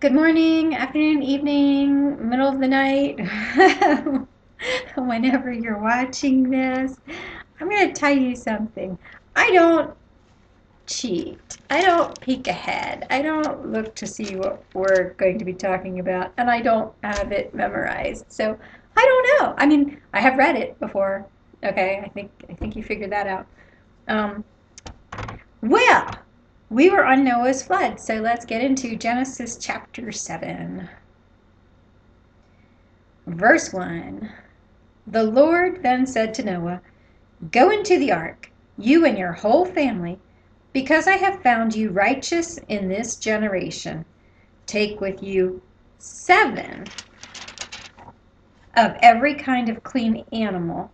Good morning, afternoon, evening, middle of the night, whenever you're watching this. I'm going to tell you something. I don't cheat. I don't peek ahead. I don't look to see what we're going to be talking about, and I don't have it memorized. So I don't know. I mean, I have read it before. Okay, I think you figured that out. Um, well, we were on Noah's flood, so let's get into Genesis chapter 7. Verse 1. The Lord then said to Noah, Go into the ark, you and your whole family, because I have found you righteous in this generation. Take with you 7 of every kind of clean animal,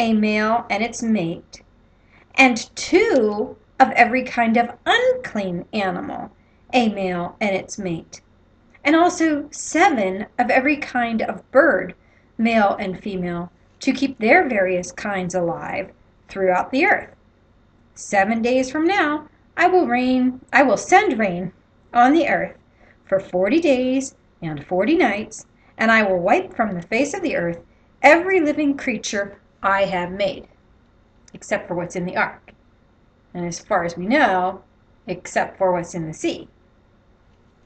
a male and its mate, and 2 of every kind of unclean animal, a male and its mate, and also 7 of every kind of bird, male and female, to keep their various kinds alive throughout the earth. 7 days from now, I will send rain on the earth for 40 days and 40 nights, and I will wipe from the face of the earth every living creature I have made, except for what's in the ark. And as far as we know, except for what's in the sea,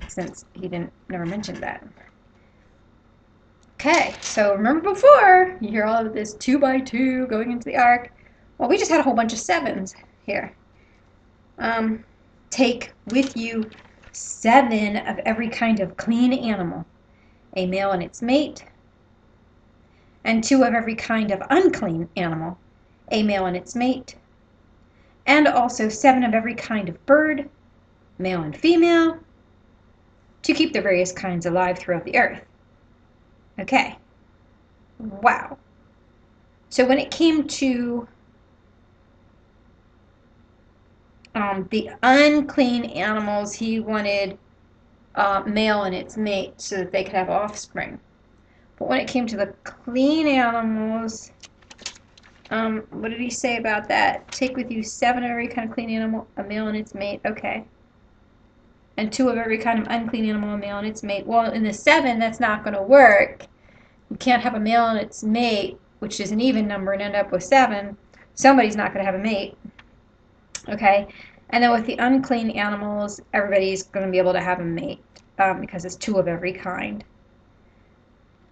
since he never mentioned that. Okay, so remember before, you hear all of this 2 by 2 going into the ark. Well, we just had a whole bunch of 7s here. Take with you 7 of every kind of clean animal, a male and its mate, and 2 of every kind of unclean animal, a male and its mate, and also 7 of every kind of bird, male and female, to keep their various kinds alive throughout the earth. Okay. Wow. So when it came to the unclean animals, he wanted male and its mate so that they could have offspring. But when it came to the clean animals, what did he say about that? Take with you 7 of every kind of clean animal, a male and its mate. Okay. And 2 of every kind of unclean animal, a male and its mate. Well, in the 7, that's not going to work. You can't have a male and its mate, which is an even number, and end up with 7. Somebody's not going to have a mate. Okay. And then with the unclean animals, everybody's going to be able to have a mate because it's 2 of every kind.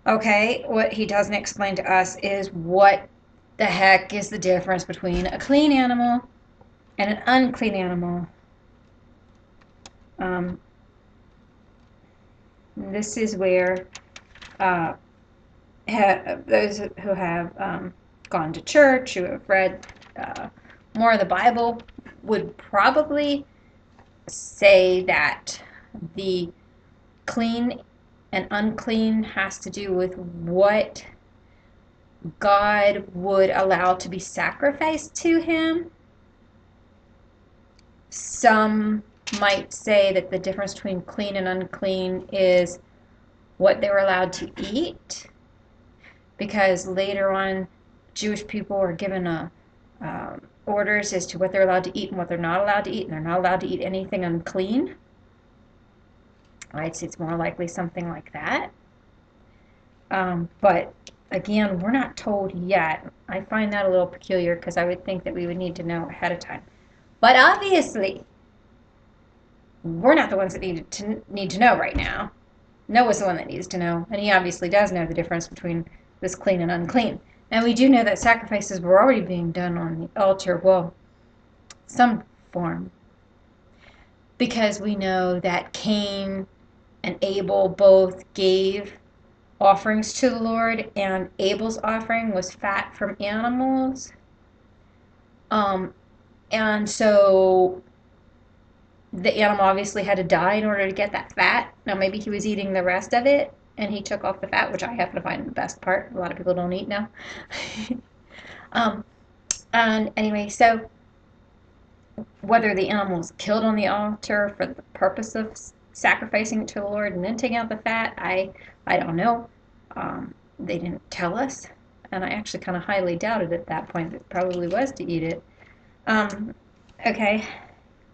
Okay, what he doesn't explain to us is what the heck is the difference between a clean animal and an unclean animal. This is where those who have gone to church, who have read more of the Bible, would probably say that the clean and unclean has to do with what God would allow to be sacrificed to him. Some might say that the difference between clean and unclean is what they were allowed to eat, because later on Jewish people were given orders as to what they're allowed to eat and what they're not allowed to eat, and they're not allowed to eat anything unclean. I'd say it's more likely something like that. But again, we're not told yet. I find that a little peculiar because I would think that we would need to know ahead of time. But obviously, we're not the ones that need to know right now. Noah's the one that needs to know, and he obviously does know the difference between this clean and unclean. And we do know that sacrifices were already being done on the altar, well, some form, because we know that Cain and Abel both gave offerings to the Lord, and Abel's offering was fat from animals. And so the animal obviously had to die in order to get that fat. Now maybe he was eating the rest of it and he took off the fat, which I happen to find the best part. A lot of people don't eat now. And anyway, so whether the animal was killed on the altar for the purpose of sacrificing it to the Lord and then taking out the fat, I don't know. They didn't tell us, and I actually kind of highly doubted at that point that it probably was to eat it. Okay,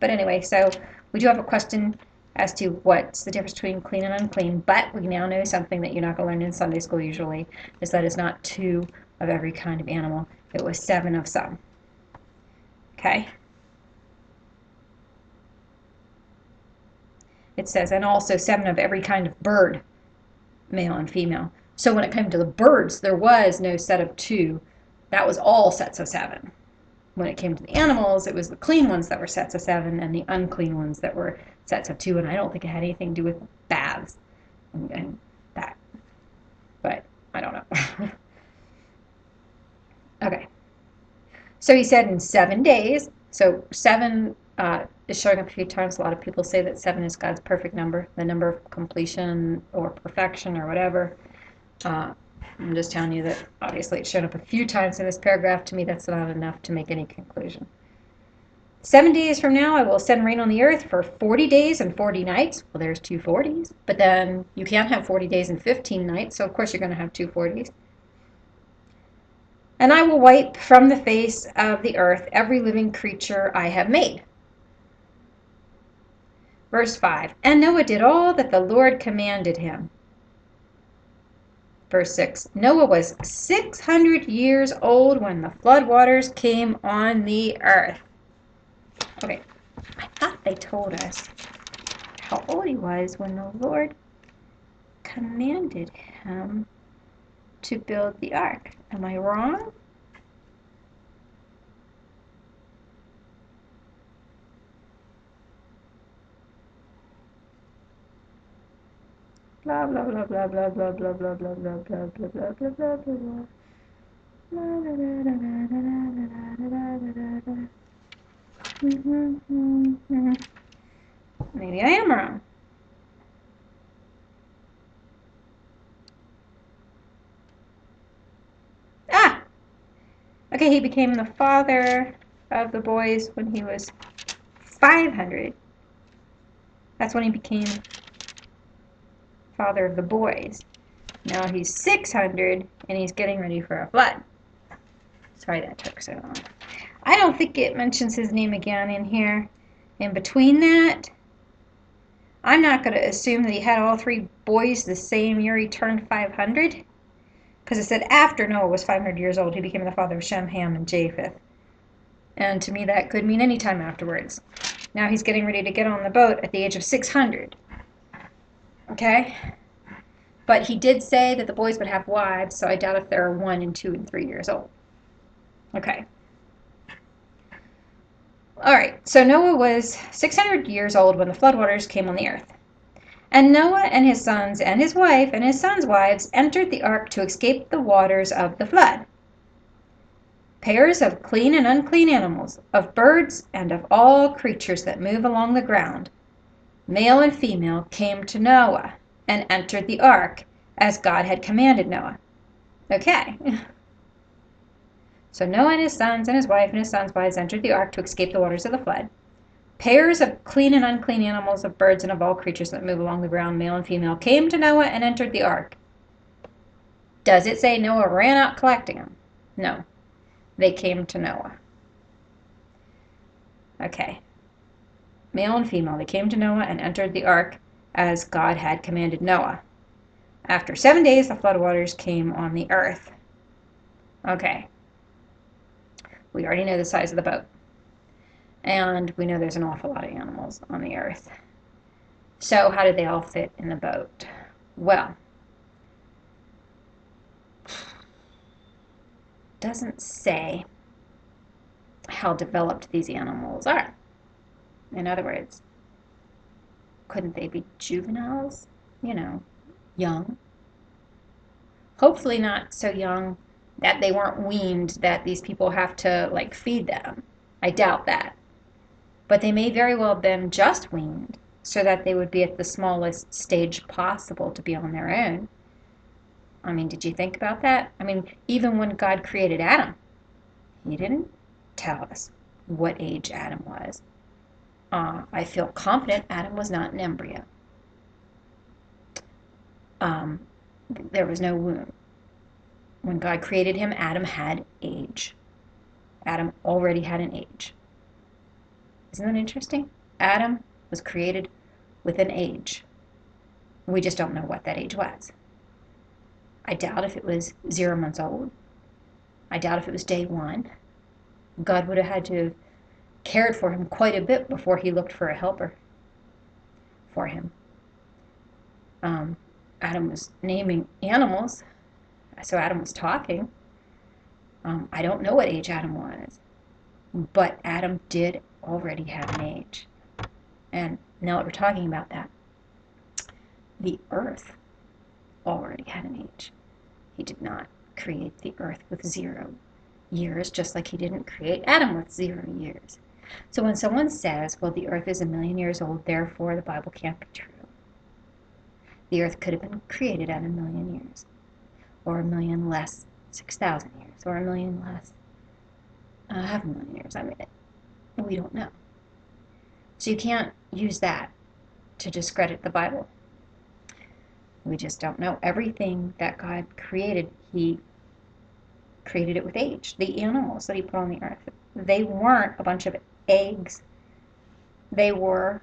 but anyway, so we do have a question as to what's the difference between clean and unclean, but we now know something that you're not going to learn in Sunday school usually, is that it's not 2 of every kind of animal. It was 7 of some. Okay? It says, and also 7 of every kind of bird, male and female. So when it came to the birds, there was no set of 2. That was all sets of 7. When it came to the animals, it was the clean ones that were sets of 7 and the unclean ones that were sets of 2. And I don't think it had anything to do with baths and that. But I don't know. Okay. So he said in 7 days. So 7 is showing up a few times. A lot of people say that 7 is God's perfect number, the number of completion or perfection or whatever. I'm just telling you that obviously it's shown up a few times in this paragraph. To me, that's not enough to make any conclusion. 7 days from now, I will send rain on the earth for 40 days and 40 nights. Well, there's 2 40s. But then you can't have 40 days and 15 nights, so of course you're going to have 2 40s. And I will wipe from the face of the earth every living creature I have made. Verse 5, and Noah did all that the Lord commanded him. Verse 6, Noah was 600 years old when the flood waters came on the earth. Okay, I thought they told us how old he was when the Lord commanded him to build the ark. Am I wrong? Blah blah blah blah blah blah blah blah blah blah blah blah blah blah blah blah. Maybe I am wrong. Ah! Okay, he became the father of the boys when he was 500. That's when he became father of the boys. Now he's 600 and he's getting ready for a flood. Sorry that took so long. I don't think it mentions his name again in here. In between that, I'm not going to assume that he had all 3 boys the same year he turned 500. Because it said after Noah was 500 years old, he became the father of Shem, Ham, and Japheth. And to me, that could mean any time afterwards. Now he's getting ready to get on the boat at the age of 600. Okay? But he did say that the boys would have wives, so I doubt if they're 1 and 2 and 3 years old. Okay. All right, so Noah was 600 years old when the floodwaters came on the earth. And Noah and his sons and his wife and his sons' wives entered the ark to escape the waters of the flood. Pairs of clean and unclean animals, of birds and of all creatures that move along the ground, male and female, came to Noah and entered the ark as God had commanded Noah. Okay. So Noah and his sons and his wife and his sons' wives entered the ark to escape the waters of the flood. Pairs of clean and unclean animals, of birds and of all creatures that move along the ground, male and female, came to Noah and entered the ark. Does it say Noah ran out collecting them? No. They came to Noah. Okay. Male and female, they came to Noah and entered the ark as God had commanded Noah. After 7 days, the floodwaters came on the earth. Okay. We already know the size of the boat. And we know there's an awful lot of animals on the earth. So how did they all fit in the boat? Well, doesn't say how developed these animals are. In other words, couldn't they be juveniles? You know, young. Hopefully not so young that they weren't weaned, that these people have to, like, feed them. I doubt that. But they may very well have been just weaned so that they would be at the smallest stage possible to be on their own. I mean, did you think about that? I mean, even when God created Adam, he didn't tell us what age Adam was. I feel confident Adam was not an embryo. There was no womb. When God created him, Adam had age. Adam already had an age. Isn't that interesting? Adam was created with an age. We just don't know what that age was. I doubt if it was 0 months old. I doubt if it was day one. God would have had to have cared for him quite a bit before he looked for a helper for him. Adam was naming animals, so Adam was talking. I don't know what age Adam was, but Adam did already have an age. And now that we're talking about that, the earth already had an age. He did not create the earth with 0 years, just like he didn't create Adam with 0 years. So when someone says, well, the earth is 1,000,000 years old, therefore the Bible can't be true. The earth could have been created at 1,000,000 years, or 1,000,000 less 6,000 years, or 1,000,000 less 500,000 years. I mean, we don't know. So you can't use that to discredit the Bible. We just don't know. Everything that God created, he created it with age. The animals that he put on the earth, they weren't a bunch of eggs. They were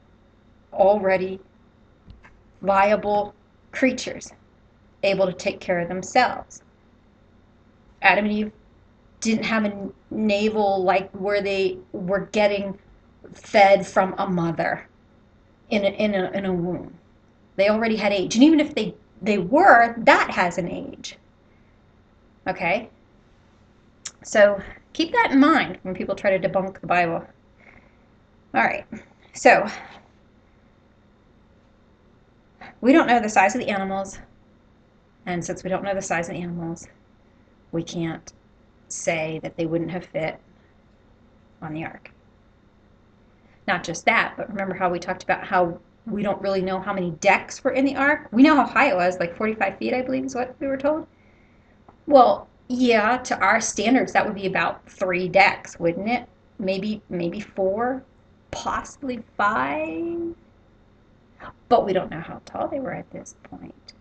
already viable creatures, able to take care of themselves. Adam and Eve didn't have a navel like where they were getting fed from a mother in a womb. They already had age. And even if they were, that has an age. Okay? So keep that in mind when people try to debunk the Bible. All right. So we don't know the size of the animals. And since we don't know the size of the animals, we can't say that they wouldn't have fit on the ark. Not just that, but remember how we talked about how we don't really know how many decks were in the ark? We know how high it was, like 45 feet, I believe is what we were told. Well, yeah, to our standards, that would be about 3 decks, wouldn't it? Maybe 4, possibly 5. But we don't know how tall they were at this point.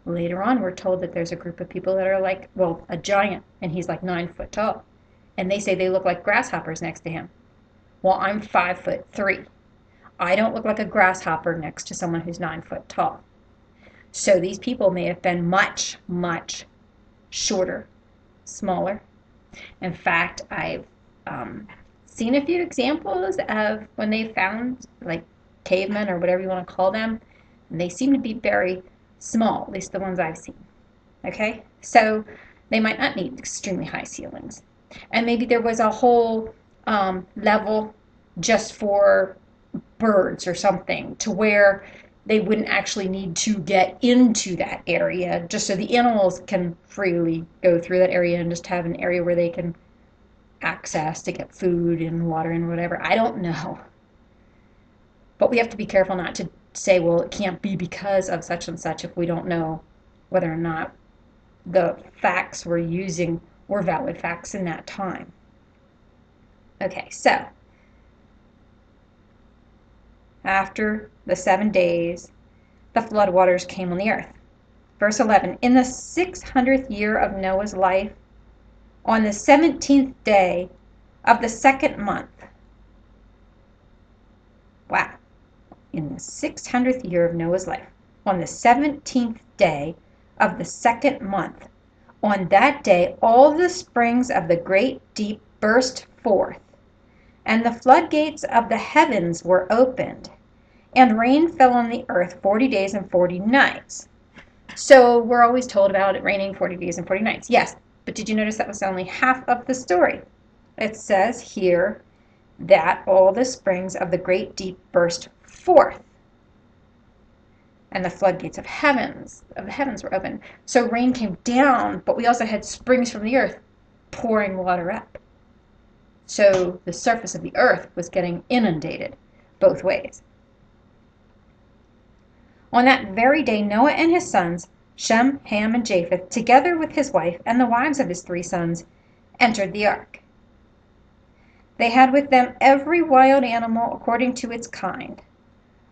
Later on, we're told that there's a group of people that are like, well, a giant, and he's like 9 foot tall. And they say they look like grasshoppers next to him. Well, I'm 5'3". I don't look like a grasshopper next to someone who's 9 foot tall. So these people may have been much, much shorter, smaller. In fact, I've seen a few examples of when they found like cavemen or whatever you want to call them, and they seem to be very small, at least the ones I've seen. Okay, so they might not need extremely high ceilings. And maybe there was a whole level just for birds or something, to where they wouldn't actually need to get into that area, just so the animals can freely go through that area and just have an area where they can access to get food and water and whatever. I don't know. But we have to be careful not to say, well, it can't be because of such and such, if we don't know whether or not the facts we're using were valid facts in that time. Okay, so after the 7 days, the flood waters came on the earth. Verse 11, in the 600th year of Noah's life, on the 17th day of the 2nd month. Wow. In the 600th year of Noah's life, on the 17th day of the 2nd month, on that day all the springs of the great deep burst forth, and the floodgates of the heavens were opened, and rain fell on the earth 40 days and 40 nights. So we're always told about it raining 40 days and 40 nights. Yes, but did you notice that was only half of the story? It says here that all the springs of the great deep burst forth, and the floodgates of the heavens were opened. So rain came down, but we also had springs from the earth pouring water up. So the surface of the earth was getting inundated both ways. On that very day, Noah and his sons, Shem, Ham, and Japheth, together with his wife and the wives of his 3 sons, entered the ark. They had with them every wild animal according to its kind,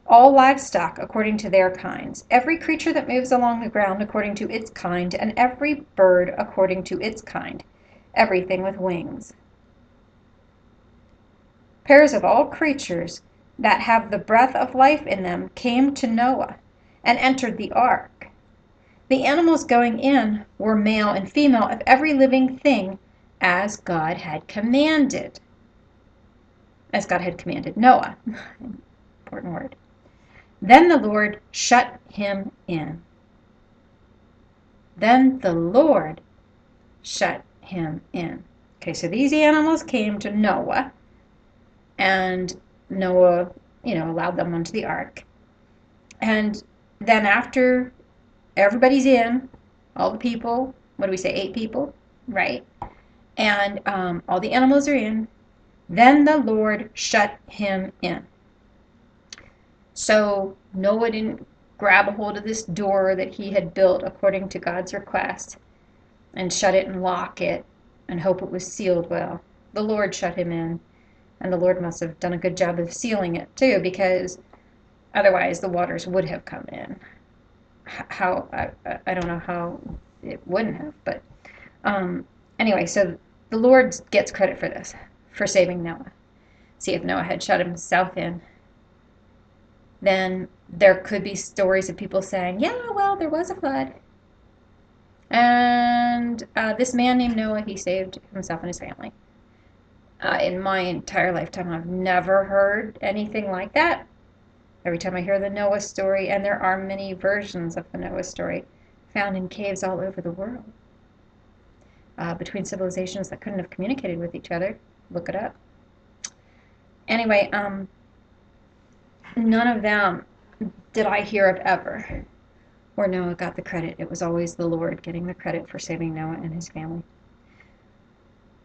all livestock according to their kinds, every creature that moves along the ground according to its kind, and every bird according to its kind, everything with wings. Pairs of all creatures that have the breath of life in them came to Noah and entered the ark. The animals going in were male and female of every living thing as God had commanded. As God had commanded Noah. Important word. Then the Lord shut him in. Then the Lord shut him in. Okay, so these animals came to Noah, and Noah, allowed them onto the ark. And then after everybody's in, all the people, what do we say, 8 people, right? And all the animals are in, then the Lord shut him in. So Noah didn't grab a hold of this door that he had built according to God's request and shut it and lock it and hope it was sealed well. The Lord shut him in, and the Lord must have done a good job of sealing it too, because otherwise the waters would have come in. How I don't know how it wouldn't have, but anyway, so the Lord gets credit for this, for saving Noah. See, if Noah had shut himself in, then there could be stories of people saying, yeah, well, there was a flood. And this man named Noah, he saved himself and his family. In my entire lifetime, I've never heard anything like that. Every time I hear the Noah story, and there are many versions of the Noah story found in caves all over the world, between civilizations that couldn't have communicated with each other. Look it up. Anyway, none of them did I hear of ever where Noah got the credit. It was always the Lord getting the credit for saving Noah and his family.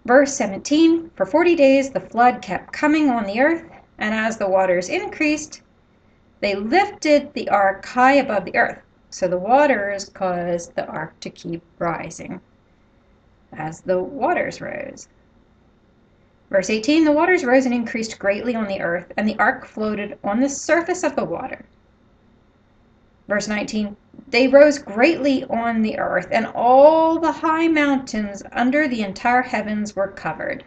Verse 17, for 40 days the flood kept coming on the earth, and as the waters increased, they lifted the ark high above the earth. So the waters caused the ark to keep rising as the waters rose. Verse 18, the waters rose and increased greatly on the earth, and the ark floated on the surface of the water. Verse 19, they rose greatly on the earth, and all the high mountains under the entire heavens were covered.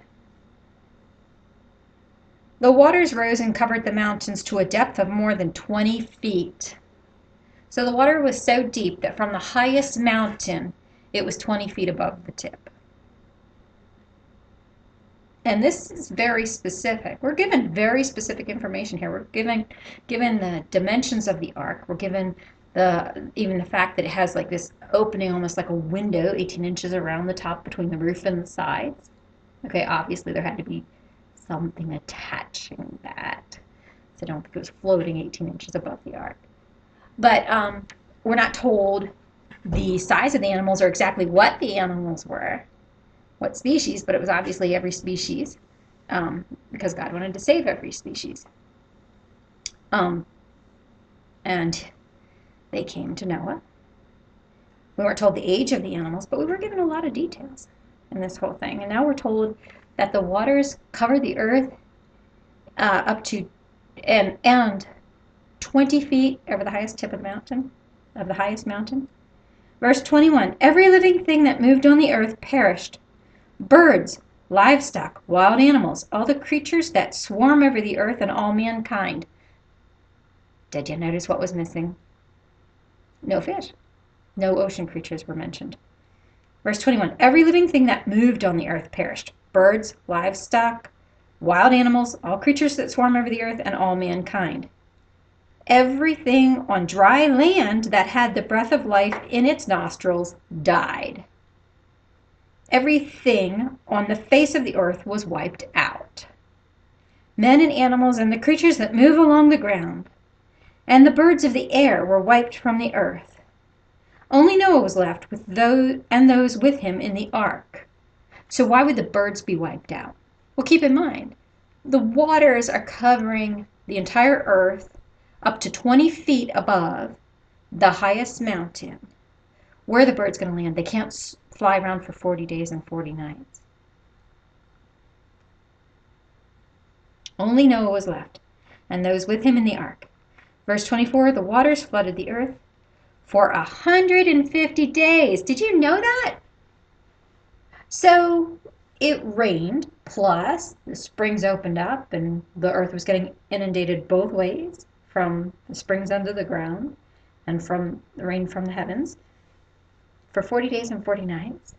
The waters rose and covered the mountains to a depth of more than 20 feet. So the water was so deep that from the highest mountain, it was 20 feet above the tip. And this is very specific. We're given very specific information here. We're given the dimensions of the ark. We're given even the fact that it has like this opening, almost like a window, 18 inches around the top between the roof and the sides. Okay, obviously there had to be something attaching that. So I don't think it was floating 18 inches above the ark. But we're not told the size of the animals or exactly what the animals were, what species, but it was obviously every species, because God wanted to save every species. And they came to Noah. We weren't told the age of the animals, but we were given a lot of details in this whole thing. And now we're told that the waters cover the earth up to and 20 feet over the highest tip of the highest mountain. Verse 21, every living thing that moved on the earth perished. Birds, livestock, wild animals, all the creatures that swarm over the earth, and all mankind. Did you notice what was missing? No fish. No ocean creatures were mentioned. Verse 21, every living thing that moved on the earth perished. Birds, livestock, wild animals, all creatures that swarm over the earth, and all mankind. Everything on dry land that had the breath of life in its nostrils died. Everything on the face of the earth was wiped out. Men and animals and the creatures that move along the ground, and the birds of the air were wiped from the earth. Only Noah was left with those with him in the ark. So why would the birds be wiped out? Well, keep in mind, the waters are covering the entire earth up to 20 feet above the highest mountain. Where are the birds going to land? They can't fly around for 40 days and 40 nights. Only Noah was left, and those with him in the ark. Verse 24, the waters flooded the earth for 150 days. Did you know that? So it rained, plus the springs opened up and the earth was getting inundated both ways from the springs under the ground and from the rain from the heavens for 40 days and 40 nights.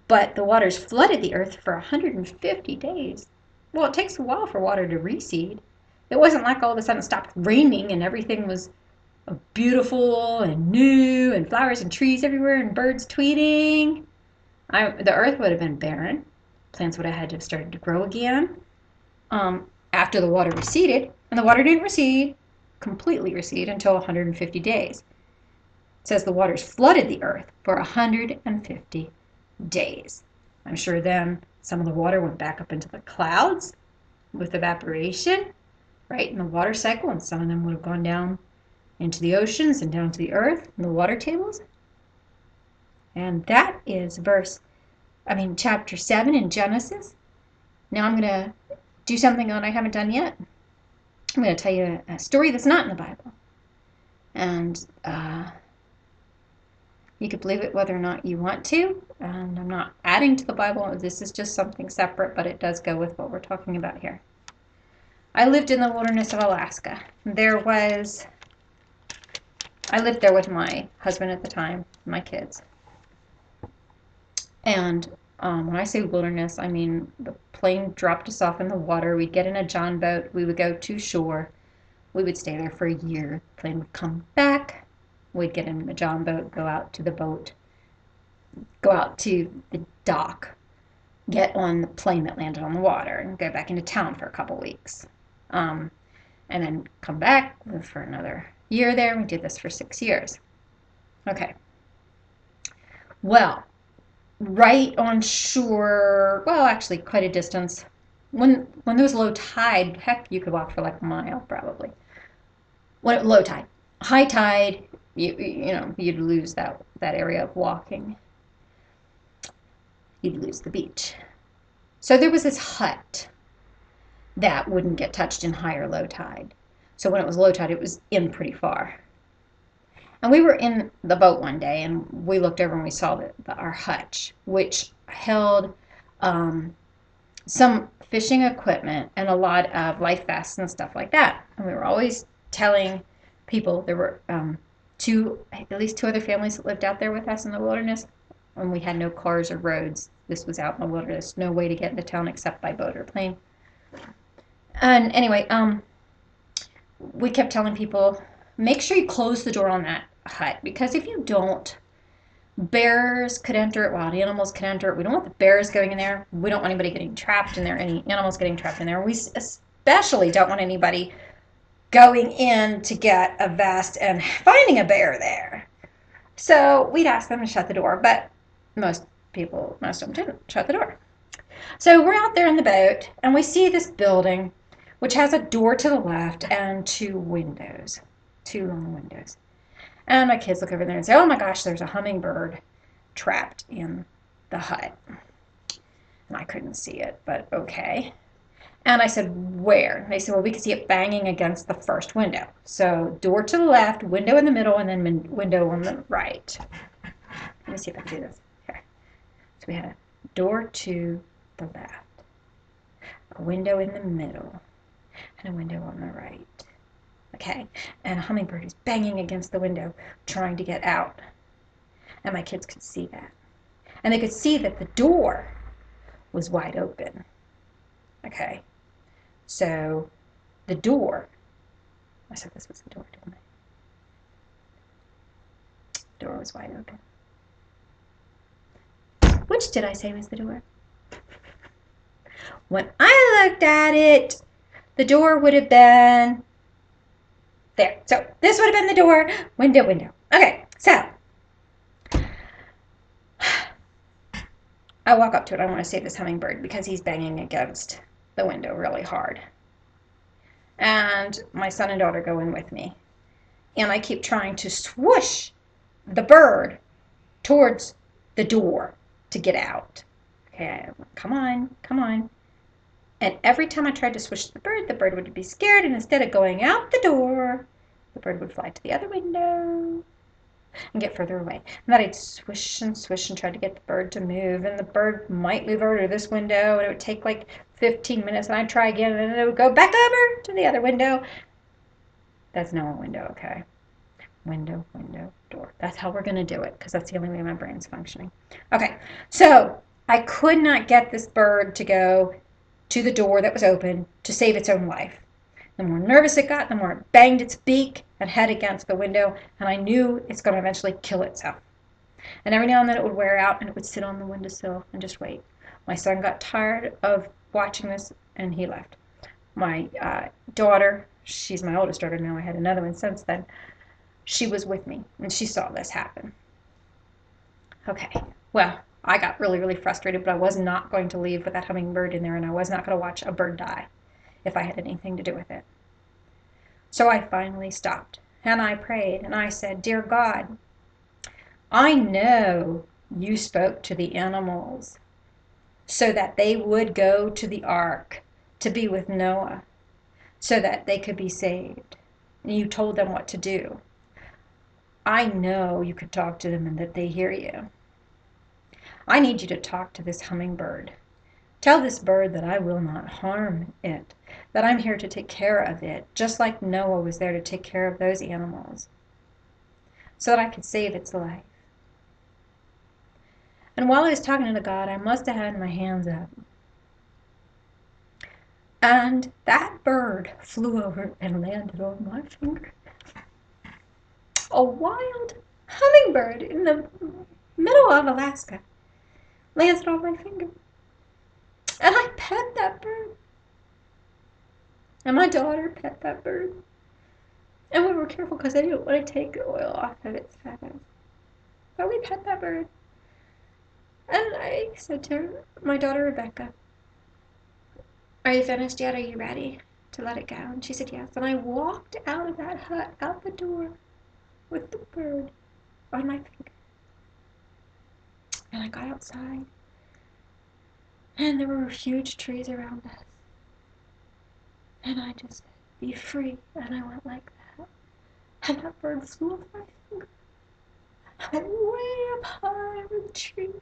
But the waters flooded the earth for 150 days. Well, it takes a while for water to recede. It wasn't like all of a sudden it stopped raining and everything was beautiful and new and flowers and trees everywhere and birds tweeting. The earth would have been barren. Plants would have had to have started to grow again after the water receded. And the water didn't completely recede until 150 days. It says the waters flooded the earth for 150 days. I'm sure then some of the water went back up into the clouds with evaporation, right, in the water cycle, and some of them would have gone down into the oceans and down to the earth in the water tables. And that is chapter 7 in Genesis. Now I'm going to do something that I haven't done yet. I'm going to tell you a story that's not in the Bible. And you could believe it whether or not you want to. And I'm not adding to the Bible. This is just something separate, but it does go with what we're talking about here. I lived in the wilderness of Alaska. I lived there with my husband at the time, my kids. And when I say wilderness, I mean the plane dropped us off in the water. We'd get in a John boat. We would go to shore. We would stay there for a year. The plane would come back. We'd get in the John boat, go out to the boat, go out to the dock, get on the plane that landed on the water, and go back into town for a couple weeks. And then come back, live for another year there. We did this for 6 years. Okay. Well, right on shore, well, actually quite a distance. When there was low tide, heck, you could walk for like a mile probably. Low tide. High tide, you'd lose that area of walking. You'd lose the beach. So there was this hut that wouldn't get touched in high or low tide. So when it was low tide, it was in pretty far. And we were in the boat one day, and we looked over and we saw our hutch, which held some fishing equipment and a lot of life vests and stuff like that. And we were always telling people, there were at least two other families that lived out there with us in the wilderness, and we had no cars or roads. This was out in the wilderness, no way to get into town except by boat or plane. And anyway, we kept telling people, make sure you close the door on that hut, because if you don't, bears could enter it, wild animals could enter it. We don't want the bears going in there. We don't want anybody getting trapped in there, any animals getting trapped in there. We especially don't want anybody going in to get a vest and finding a bear there. So we'd ask them to shut the door, but most of them didn't shut the door. So we're out there in the boat, and we see this building, which has a door to the left and two long windows. And my kids look over there and say, oh my gosh, there's a hummingbird trapped in the hut. And I couldn't see it, but okay. And I said, where? And they said, well, we could see it banging against the first window. So door to the left, window in the middle, and then window on the right. Let me see if I can do this. Okay. So we had a door to the left, a window in the middle, and a window on the right. Okay, and a hummingbird is banging against the window trying to get out. And my kids could see that. And they could see that the door was wide open. Okay, so the door, I said this was the door, didn't I? The door was wide open. Which did I say was the door? When I looked at it, the door would have been there. So this would have been the door, window. Okay, so I walk up to it. I want to save this hummingbird because he's banging against the window really hard. And my son and daughter go in with me. And I keep trying to swoosh the bird towards the door to get out. Okay, come on. And every time I tried to swoosh the bird would be scared, and instead of going out the door, the bird would fly to the other window. and get further away. And then I'd swish and try to get the bird to move, and the bird might move over to this window, and it would take like 15 minutes, and I'd try again, and it would go back over to the other window. That's not a window, okay? Window, door. That's how we're going to do it, because that's the only way my brain's functioning. Okay, so I could not get this bird to go to the door that was open to save its own life. The more nervous it got, the more it banged its beak and head against the window, and I knew it's going to eventually kill itself. And every now and then it would wear out, and it would sit on the windowsill and just wait. My son got tired of watching this, and he left. My daughter, she's my oldest daughter now, I had another one since then, she was with me, and she saw this happen. Okay, well, I got really, really frustrated, but I was not going to leave with that hummingbird in there, and I was not going to watch a bird die if I had anything to do with it. So I finally stopped, and I prayed, and I said, Dear God, I know you spoke to the animals so that they would go to the ark to be with Noah, so that they could be saved. And you told them what to do. I know you could talk to them and that they hear you. I need you to talk to this hummingbird. Tell this bird that I will not harm it, that I'm here to take care of it, just like Noah was there to take care of those animals, so that I could save its life. And while I was talking to God, I must have had my hands up. And that bird flew over and landed on my finger. A wild hummingbird in the middle of Alaska landed on my finger. And I pet that bird. And my daughter pet that bird. And we were careful because I didn't want to take the oil off of its feathers. But we pet that bird. And I said to my daughter Rebecca, Are you finished yet? Are you ready to let it go? And she said yes. And I walked out of that hut, out the door, with the bird on my finger. And I got outside. And there were huge trees around us. And I just said, Be free. And I went like that. And that bird flew off my finger. I went way up high in the trees,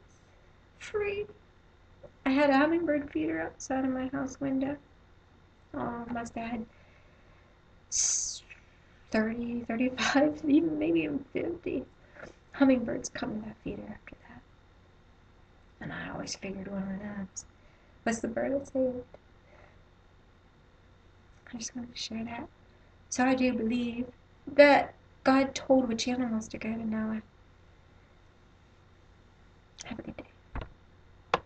free. I had a hummingbird feeder outside of my house window. Oh, must have had 30, 35, maybe even 50 hummingbirds come to that feeder after that. And I always figured one of those was the bird that saved. I just wanted to share that. So I do believe that God told which animals to go to Noah.